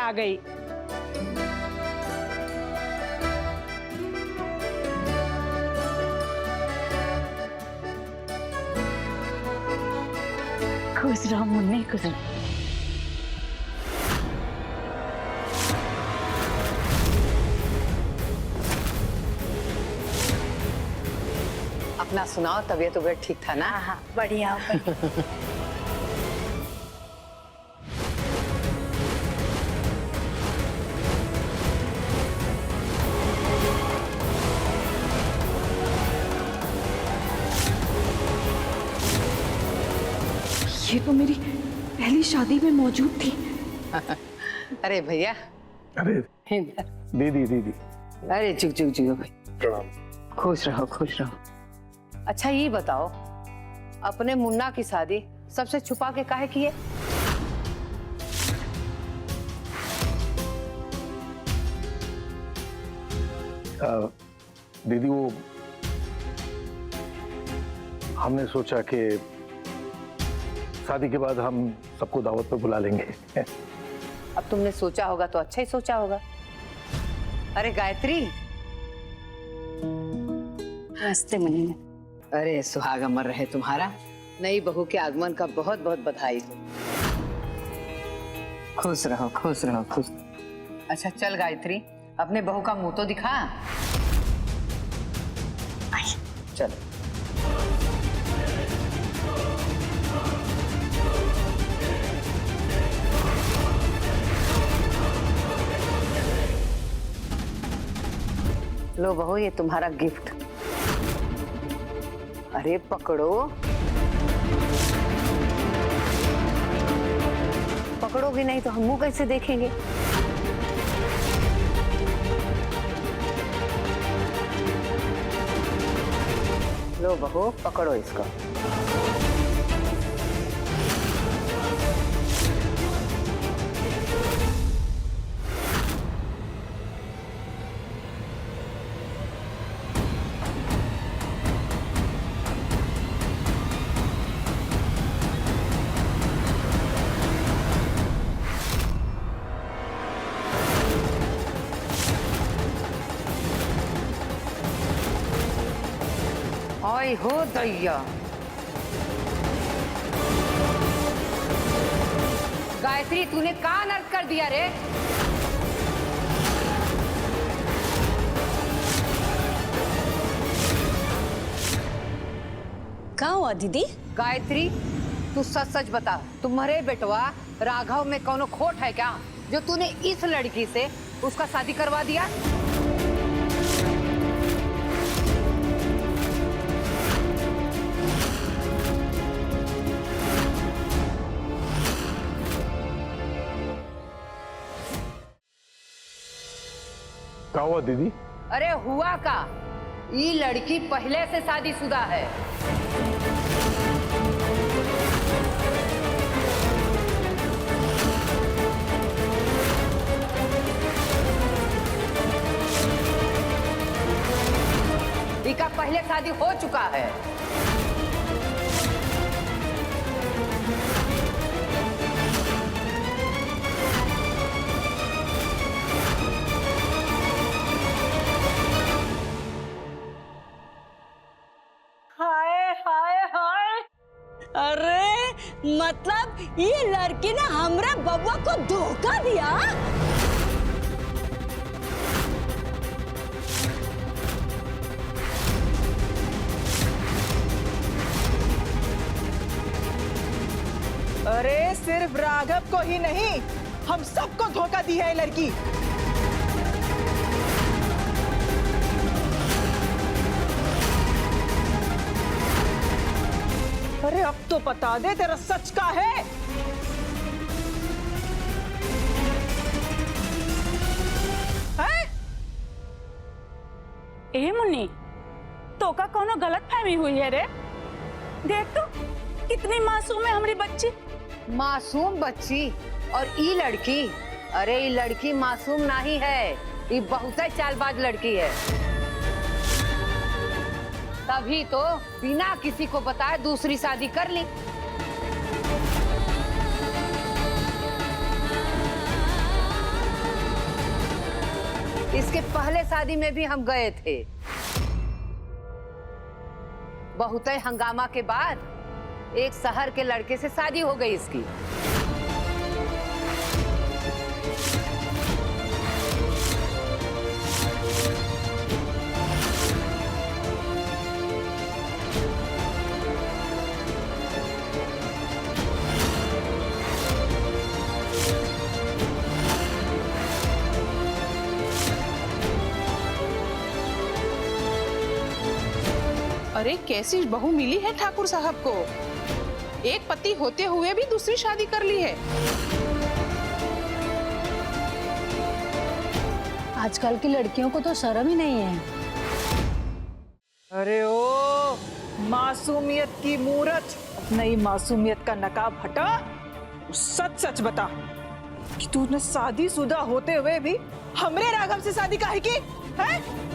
आ गई। खुश रहो मुन्नी, खुश रहो। अपना सुनाओ, तबीयत उबीयत ठीक था ना? हाँ बढ़िया, बढ़िया। ये तो मेरी पहली शादी में मौजूद थी। अरे भैया। अरे दीदी दीदी। अरे चुक चुक चुक भाई, खुश रहो खुश रहो। अच्छा ये बताओ, अपने मुन्ना की शादी सबसे छुपा के काहे किए? दीदी वो हमने सोचा कि शादी के बाद हम सबको दावत पे बुला लेंगे। अब तुमने सोचा होगा तो अच्छा ही सोचा होगा। अरे गायत्री। नमस्ते मुन्नी। अरे सुहाग अमर रहे तुम्हारा। नई बहू के आगमन का बहुत बहुत बधाई हो। खुश रहो खुश रहो खुश। अच्छा चल गायत्री, अपने बहू का मुंह तो दिखा। चल। लो बहू, ये तुम्हारा गिफ्ट। अरे पकड़ो, पकड़ोगी नहीं तो हम मुंह कैसे देखेंगे? लो बहू, पकड़ो इसको। आई हो दैया, गायत्री तूने का अनर्थ कर दिया रे? क्या हुआ दीदी? गायत्री तू सच सच बता, तुम्हारे बेटवा राघव में कौनो खोट है क्या, जो तूने इस लड़की से उसका शादी करवा दिया? क्या हुआ दीदी? अरे हुआ का, ये लड़की पहले से शादीशुदा है। इका पहले शादी हो चुका है। हाय हाय हाय, अरे मतलब ये लड़की ने हमरे बबुआ को धोखा दिया? अरे सिर्फ राघव को ही नहीं, हम सबको धोखा दी है ये लड़की। अरे अब तो बता दे तेरा सच का है। हैं? ए मुन्नी, तो का कोनो गलत फहमी हुई है रे? देख तो कितनी मासूम है हमारी बच्ची। मासूम बच्ची और ई लड़की? अरे ये लड़की मासूम नहीं है, ये बहुत ही चालबाज लड़की है। तभी तो बिना किसी को बताए दूसरी शादी कर ली। इसके पहले शादी में भी हम गए थे। बहुत हंगामा के बाद एक शहर के लड़के से शादी हो गई इसकी। अरे कैसी बहू मिली है ठाकुर साहब को, एक पति होते हुए भी दूसरी शादी कर ली है। आजकल की लड़कियों को तो शर्म ही नहीं है। अरे ओ मासूमियत की मूरत, नई मासूमियत का नकाब हटा। सच सच बता कि तूने शादीशुदा होते हुए भी हमरे राघव से शादी काहे की है?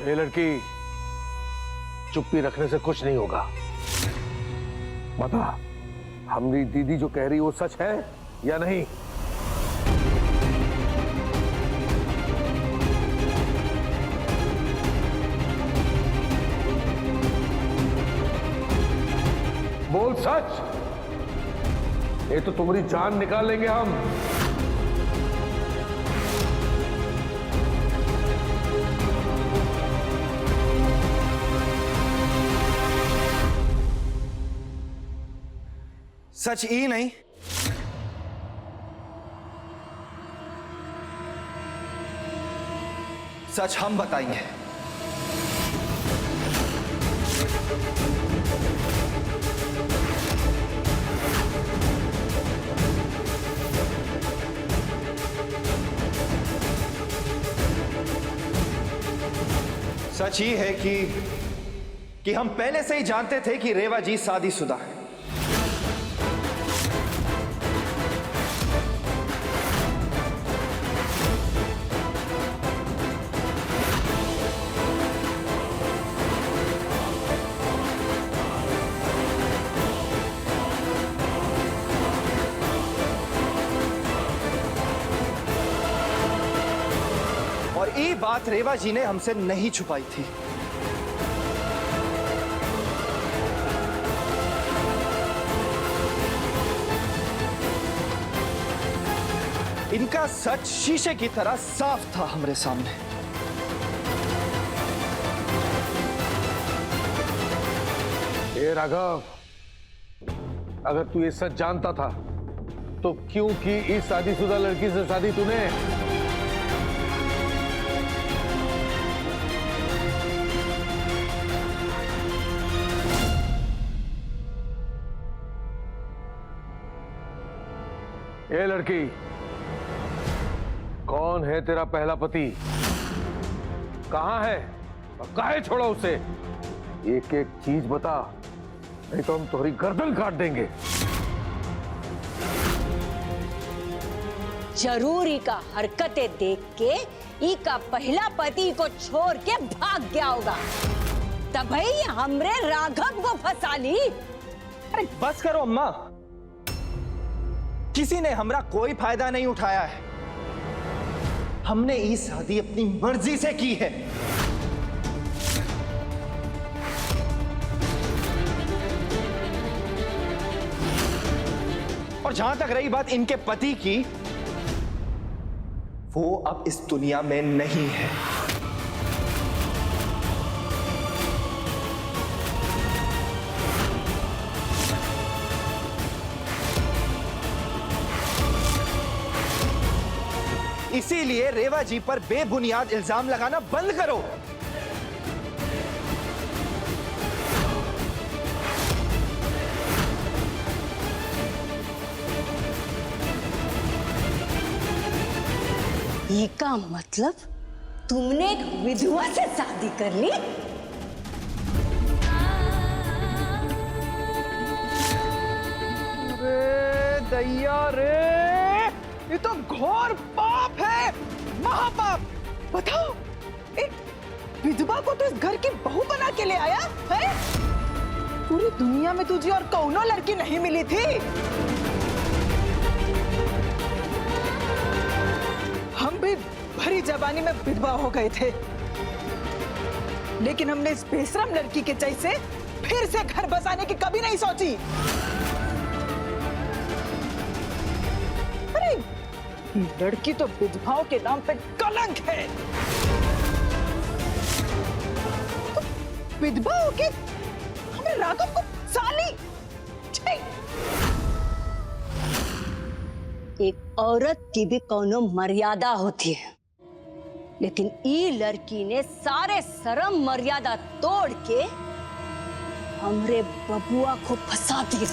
ये लड़की, चुप्पी रखने से कुछ नहीं होगा। बता, हमारी दीदी जो कह रही वो सच है या नहीं? बोल सच, ये तो तुम्हारी जान निकाल लेंगे हम। सच ही नहीं, सच हम बताएंगे। सच ही है कि हम पहले से ही जानते थे कि रेवा जी शादीशुदा है। और ये बात रेवा जी ने हमसे नहीं छुपाई थी। इनका सच शीशे की तरह साफ था हमारे सामने। ए राघव, अगर तू ये सच जानता था तो क्यों की इस शादीशुदा लड़की से शादी तूने? ये लड़की, कौन है तेरा पहला पति? कहां है और काहे छोड़ा उसे? एक एक चीज बता, नहीं तो हम तुम्हारी गर्दन काट देंगे। जरूरी का हरकतें देख के ई का पहला पति को छोड़ के भाग गया होगा, तभी हमरे राघव को फंसा ली। अरे बस करो अम्मा, किसी ने हमरा कोई फायदा नहीं उठाया है। हमने ये शादी अपनी मर्जी से की है। और जहां तक रही बात इनके पति की, वो अब इस दुनिया में नहीं है। इसीलिए रेवा जी पर बेबुनियाद इल्जाम लगाना बंद करो। ये का मतलब तुमने एक विधवा से शादी कर ली? अरे दैया रे, ये तो घोर पाप है, महापाप। बताओ, एक विधवा को तो इस घर की बहू बना के ले आया है? पूरी दुनिया में तुझे और कौनो लड़की नहीं मिली थी। हम भी भरी जवानी में विधवा हो गए थे, लेकिन हमने इस बेशरम लड़की के जैसे फिर से घर बसाने की कभी नहीं सोची। अरे लड़की तो विधवाओं के नाम पे कलंक है। तो विधवा हो के हमें राघव को साली। छी! एक औरत की भी कोनो मर्यादा होती है, लेकिन ई लड़की ने सारे शर्म मर्यादा तोड़ के हमरे बबुआ को फंसा दिया।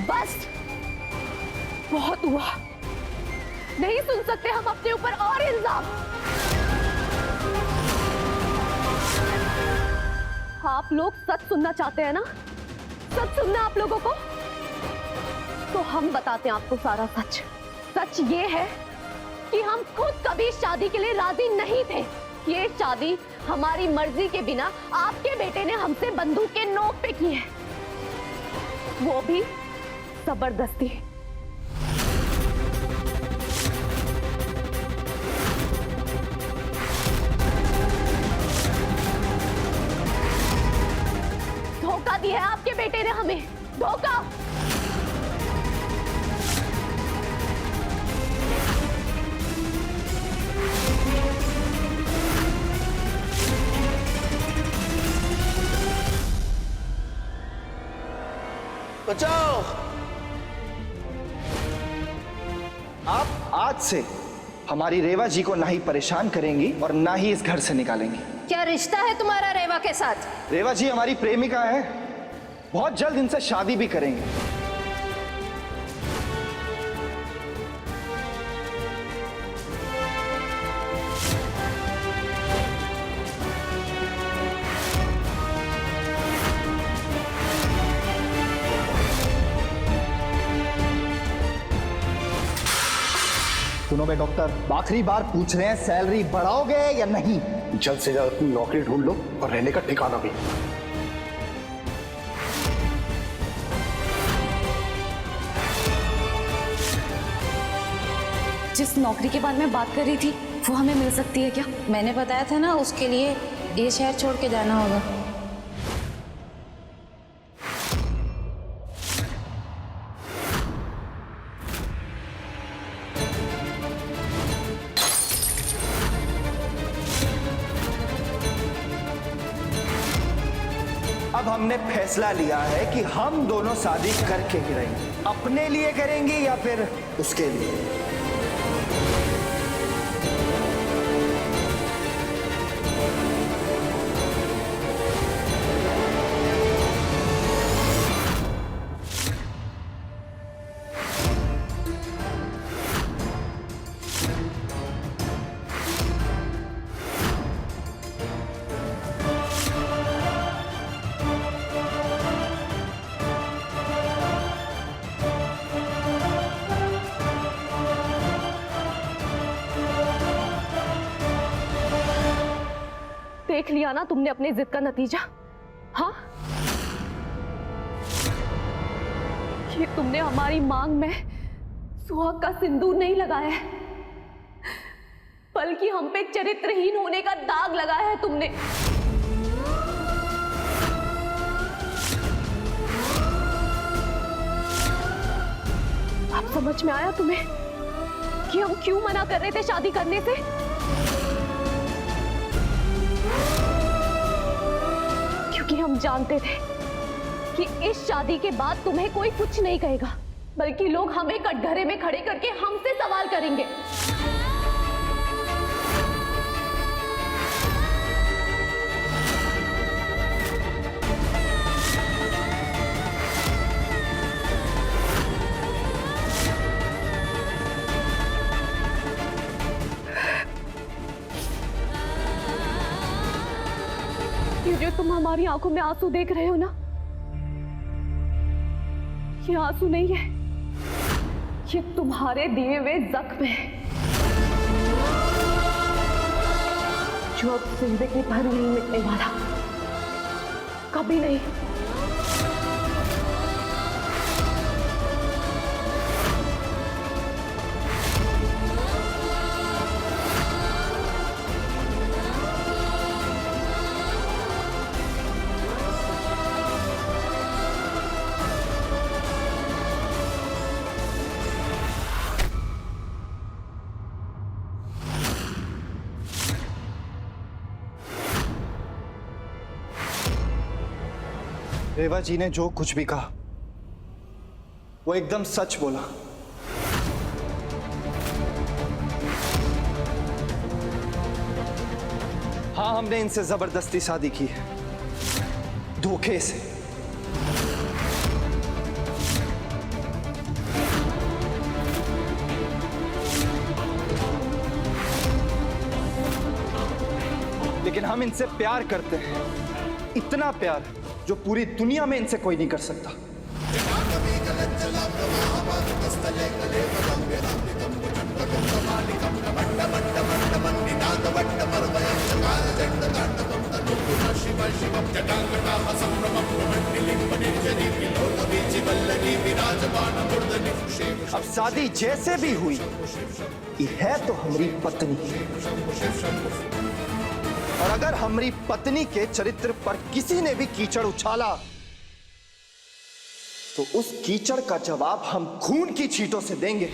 बस बहुत हुआ, नहीं सुन सकते हम अपने ऊपर और इल्जाम। आप लोग सच सुनना चाहते हैं ना? सच सुनना आप लोगों को? तो हम बताते हैं आपको सारा सच। सच ये है कि हम खुद कभी शादी के लिए राजी नहीं थे। ये शादी हमारी मर्जी के बिना आपके बेटे ने हमसे बंदूक के नोक पे की है, वो भी जबरदस्ती। धोखा दिया है आपके बेटे ने हमें, धोखा। बचाओ! आप आज से हमारी रेवा जी को ना ही परेशान करेंगी और ना ही इस घर से निकालेंगी। क्या रिश्ता है तुम्हारा रेवा के साथ? रेवा जी हमारी प्रेमिका है, बहुत जल्द इनसे शादी भी करेंगे। सुनो बे डॉक्टर, आखिरी बार पूछ रहे हैं, सैलरी बढ़ाओगे या नहीं? जल्द से जल्द अपनी नौकरी ढूंढ लो और रहने का ठिकाना भी। जिस नौकरी के बारे में बात कर रही थी वो हमें मिल सकती है क्या? मैंने बताया था ना, उसके लिए ये शहर छोड़ के जाना होगा। अब हमने फैसला लिया है कि हम दोनों शादी करके ही रहेंगे। अपने लिए करेंगे या फिर उसके लिए? देख लिया ना तुमने अपनी जिद का नतीजा? हाँ, ये तुमने हमारी मांग में सुहाग का सिंदूर नहीं लगाया है, बल्कि हम पे चरित्रहीन होने का दाग लगाया है तुमने। अब समझ में आया तुम्हें कि हम क्यों मना कर रहे थे शादी करने से? क्योंकि हम जानते थे कि इस शादी के बाद तुम्हें कोई कुछ नहीं कहेगा, बल्कि लोग हमें कटघरे में खड़े करके हमसे सवाल करेंगे। ये जो तुम हमारी आंखों में आंसू देख रहे हो ना, ये आंसू नहीं है, ये तुम्हारे दिए हुए जख्म है जो अब जिंदगी भर नहीं मिटने वाला, कभी नहीं। रेवा जी ने जो कुछ भी कहा वो एकदम सच बोला। हाँ, हमने इनसे जबरदस्ती शादी की है, धोखे से। लेकिन हम इनसे प्यार करते हैं, इतना प्यार जो पूरी दुनिया में इनसे कोई नहीं कर सकता। अब शादी जैसे भी हुई, ये है तो हमारी पत्नी, और अगर हमारी पत्नी के चरित्र पर किसी ने भी कीचड़ उछाला तो उस कीचड़ का जवाब हम खून की छींटों से देंगे।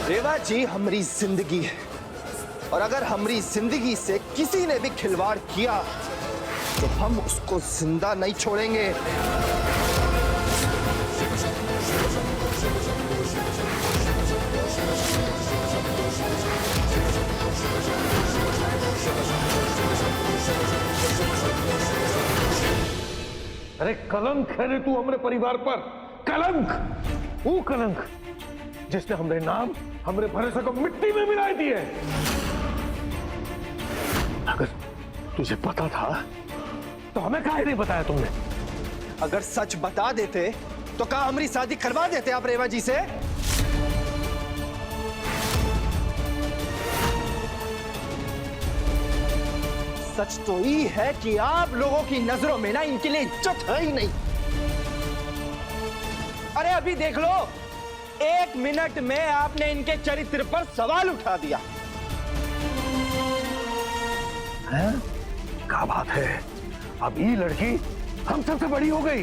रेवा जी हमारी जिंदगी है, और अगर हमारी जिंदगी से किसी ने भी खिलवाड़ किया तो हम उसको जिंदा नहीं छोड़ेंगे। अरे कलंक है रे तू हमारे परिवार पर, कलंक, वो कलंक जिसने हमारे नाम, हमारे भरोसे को मिट्टी में मिला दिए। अगर तुझे पता था तो हमें काहे नहीं बताया तुमने? अगर सच बता देते तो क्या हमारी शादी करवा देते आप रेवा जी से? सच तो ये है कि आप लोगों की नजरों में ना इनके लिए इज्जत है ही नहीं। अरे अभी देख लो, 1 मिनट में आपने इनके चरित्र पर सवाल उठा दिया। हैं? क्या बात है, अब ये लड़की हम सबसे बड़ी हो गई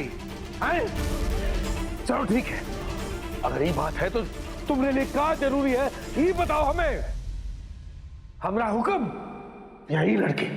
हैं? चलो ठीक है, अगर ये बात है तो तुम्हारे लिए क्या जरूरी है ये बताओ हमें। हमारा हुक्म या ये लड़की?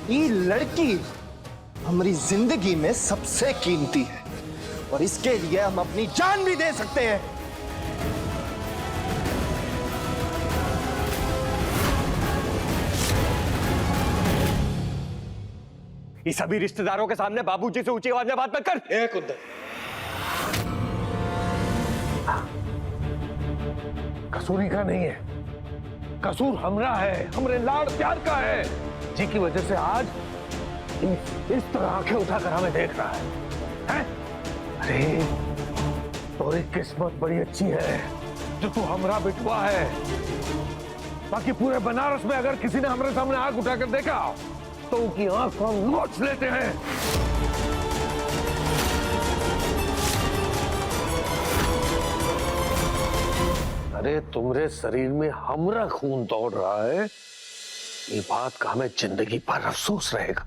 ये लड़की हमारी जिंदगी में सबसे कीमती है, और इसके लिए हम अपनी जान भी दे सकते हैं। ये सभी रिश्तेदारों के सामने बाबूजी से ऊंची आवाज में बात मत कर। एक उद्धर, कसूर इनका नहीं है, कसूर हमरा है, हमरे लाड़ प्यार का है, जिसकी वजह से आज इस तरह आंखें उठाकर हमें देख रहा है, हैं? अरे तोरी किस्मत बड़ी अच्छी है जो तू हमरा बिटवा है। बाकी पूरे बनारस में अगर किसी ने हमारे सामने आंख उठाकर देखा तो उनकी आंख को हम नोच लेते हैं। अरे तुम्हारे शरीर में हमरा खून दौड़ रहा है, ये बात का हमें जिंदगी भर अफसोस रहेगा,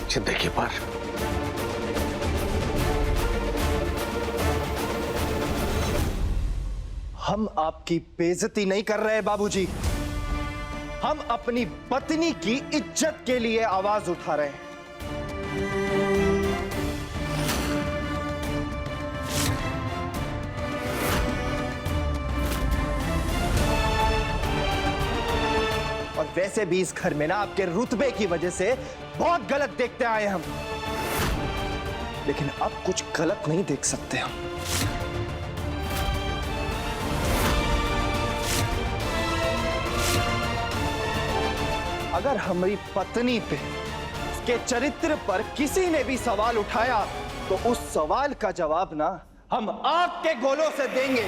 जिंदगी भर। हम आपकी बेइज्जती नहीं कर रहे बाबूजी, हम अपनी पत्नी की इज्जत के लिए आवाज उठा रहे हैं। और वैसे भी इस घर में ना आपके रुतबे की वजह से बहुत गलत देखते आए हम, लेकिन अब कुछ गलत नहीं देख सकते हम। अगर हमारी पत्नी पे, उसके चरित्र पर किसी ने भी सवाल उठाया तो उस सवाल का जवाब ना हम आग के गोलों से देंगे।